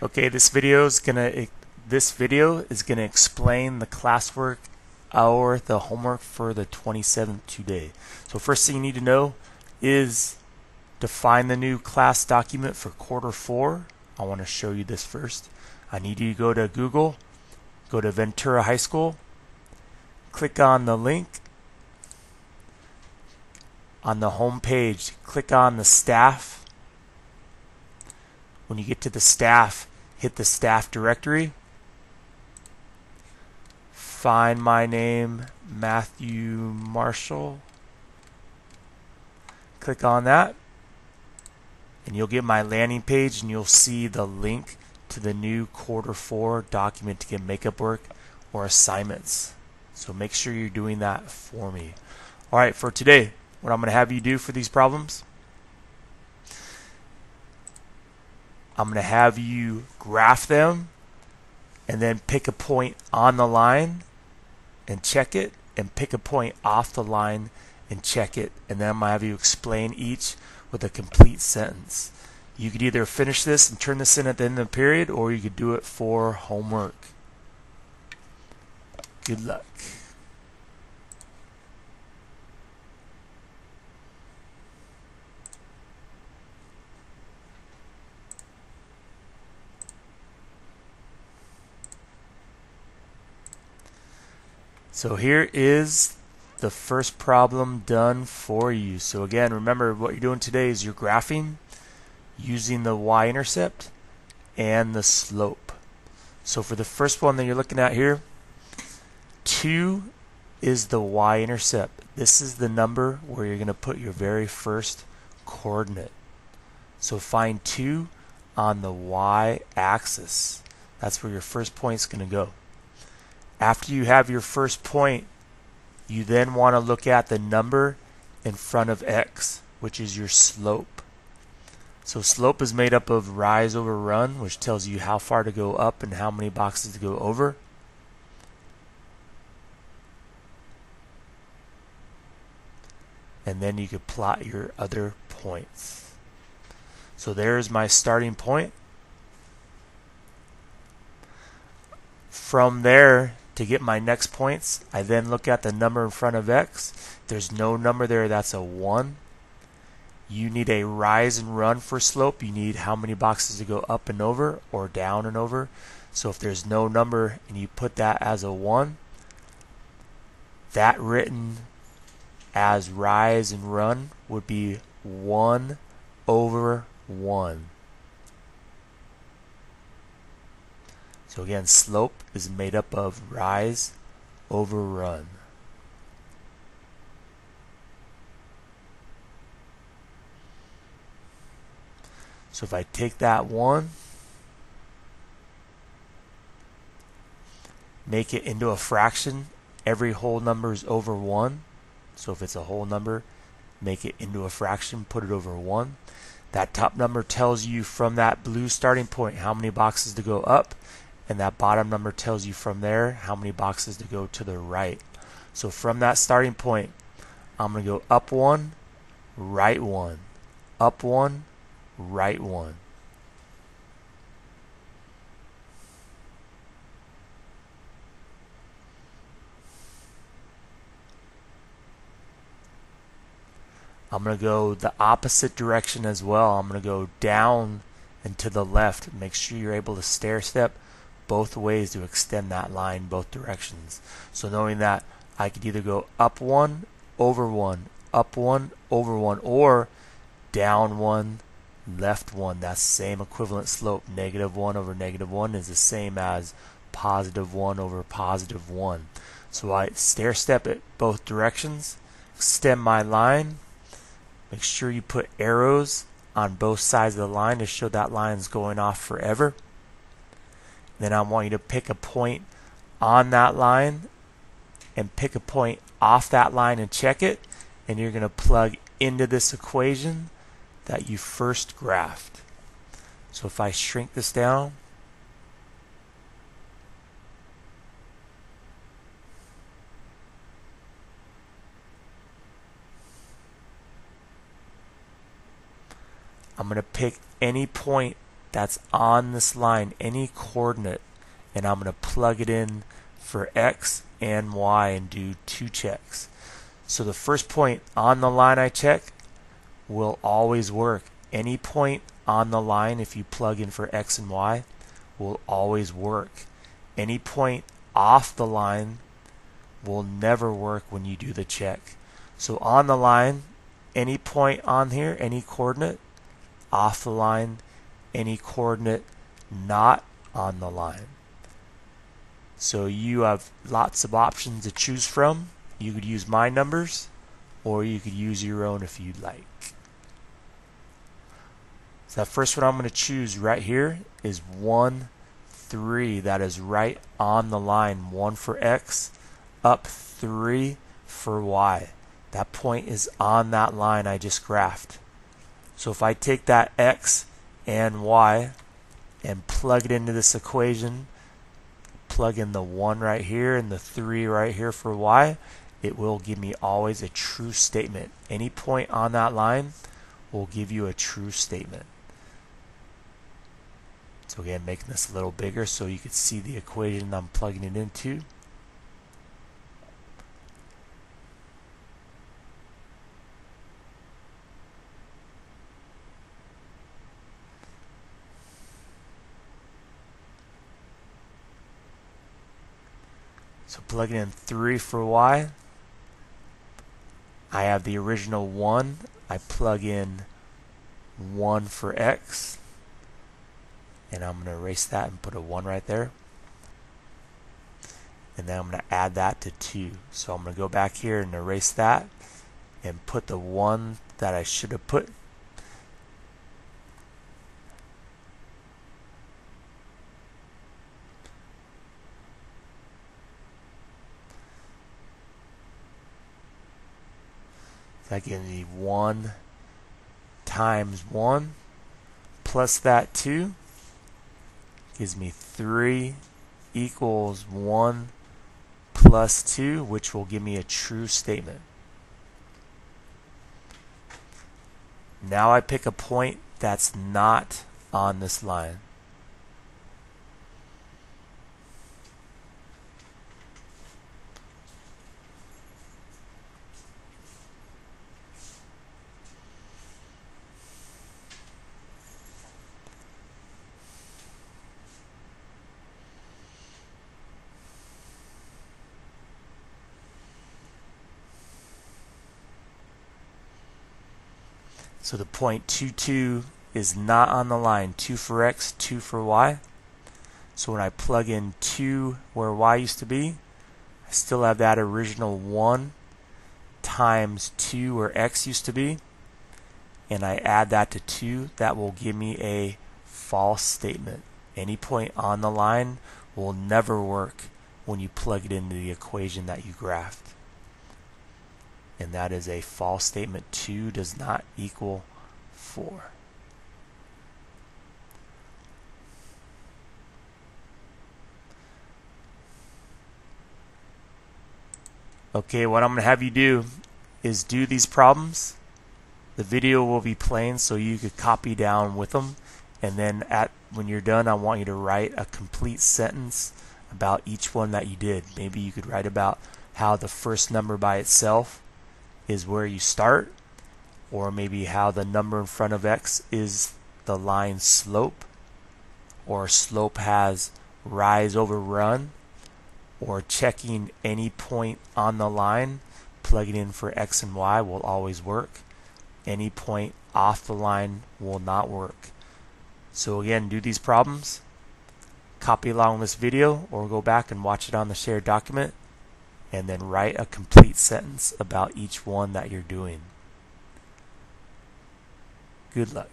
Okay, this video is gonna explain the classwork or the homework for the 27th today. So first thing you need to know is to find the new class document for quarter 4. I want to show you this first. I need you to go to Google, go to Ventura High School, click on the link on the home page, click on the staff. When you get to the staff, hit the staff directory, find my name, Matthew Marshall, click on that, and you'll get my landing page, and you'll see the link to the new quarter 4 document to get makeup work or assignments. So make sure you're doing that for me. Alright, for today, what I'm going to have you do for these problems, I'm going to have you graph them and then pick a point on the line and check it, and pick a point off the line and check it, and then I'm going to have you explain each with a complete sentence. You could either finish this and turn this in at the end of the period, or you could do it for homework. Good luck. So here is the first problem done for you. So again, remember what you're doing today is you're graphing using the y-intercept and the slope. So for the first one that you're looking at here, 2 is the y-intercept. This is the number where you're going to put your very first coordinate. So find 2 on the y-axis. That's where your first point is going to go. After you have your first point, you then want to look at the number in front of x, which is your slope. So slope is made up of rise over run, which tells you how far to go up and how many boxes to go over. And then you could plot your other points. So there's my starting point. From there, to get my next points, I then look at the number in front of x. If there's no number there, that's a 1. You need a rise and run for slope. You need how many boxes to go up and over or down and over. So if there's no number and you put that as a 1, that written as rise and run would be 1 over 1. So again, slope is made up of rise over run. So if I take that 1, make it into a fraction, every whole number is over 1. So if it's a whole number, make it into a fraction, put it over 1. That top number tells you from that blue starting point how many boxes to go up, and that bottom number tells you from there how many boxes to go to the right. So from that starting point, I'm going to go up 1, right 1, up 1, right 1. I'm going to go the opposite direction as well. I'm going to go down and to the left. Make sure you're able to stair step both ways to extend that line both directions. So knowing that, I could either go up 1, over 1, up 1, over 1, or down 1, left 1. That's the same equivalent slope. -1 over -1 is the same as +1 over +1. So I stair step it both directions, extend my line. Make sure you put arrows on both sides of the line to show that line is going off forever. Then I want you to pick a point on that line and pick a point off that line and check it, and you're going to plug into this equation that you first graphed. So if I shrink this down, I'm going to pick any point that's on this line, any coordinate, and I'm going to plug it in for X and Y and do 2 checks. So the first point on the line I check will always work. Any point on the line, if you plug in for X and Y, will always work. Any point off the line will never work when you do the check. So on the line, any point on here, any coordinate, off the line, any coordinate not on the line. So you have lots of options to choose from. You could use my numbers, or you could use your own if you'd like. So that first one I'm going to choose right here is 1, 3. That is right on the line. 1 for X, up 3 for Y. That point is on that line I just graphed. So if I take that X and Y and plug it into this equation, plug in the 1 right here and the 3 right here for Y, it will give me always a true statement. Any point on that line will give you a true statement. So again, making this a little bigger so you can see the equation I'm plugging it into. So plugging in 3 for Y, I have the original 1. I plug in 1 for X, and I'm going to erase that and put a 1 right there. And then I'm going to add that to 2. So I'm going to go back here and erase that and put the 1 that I should have put. That gives me 1 times 1 plus that 2 gives me 3 equals 1 plus 2, which will give me a true statement. Now I pick a point that's not on this line. So the point 2, 2 is not on the line. 2 for X, 2 for Y. So when I plug in 2 where Y used to be, I still have that original 1 times 2 where X used to be. And I add that to 2. That will give me a false statement. Any point on the line will never work when you plug it into the equation that you graphed. And that is a false statement. 2 does not equal 4. Okay, what I'm going to have you do is do these problems. The video will be playing so you could copy down with them. And then when you're done, I want you to write a complete sentence about each one that you did. Maybe you could write about how the first number by itself is where you start, or maybe how the number in front of X is the line slope, or slope has rise over run, or checking any point on the line, plugging in for X and Y will always work. Any point off the line will not work. So again, do these problems, copy along this video, or go back and watch it on the shared document, and then write a complete sentence about each one that you're doing. Good luck.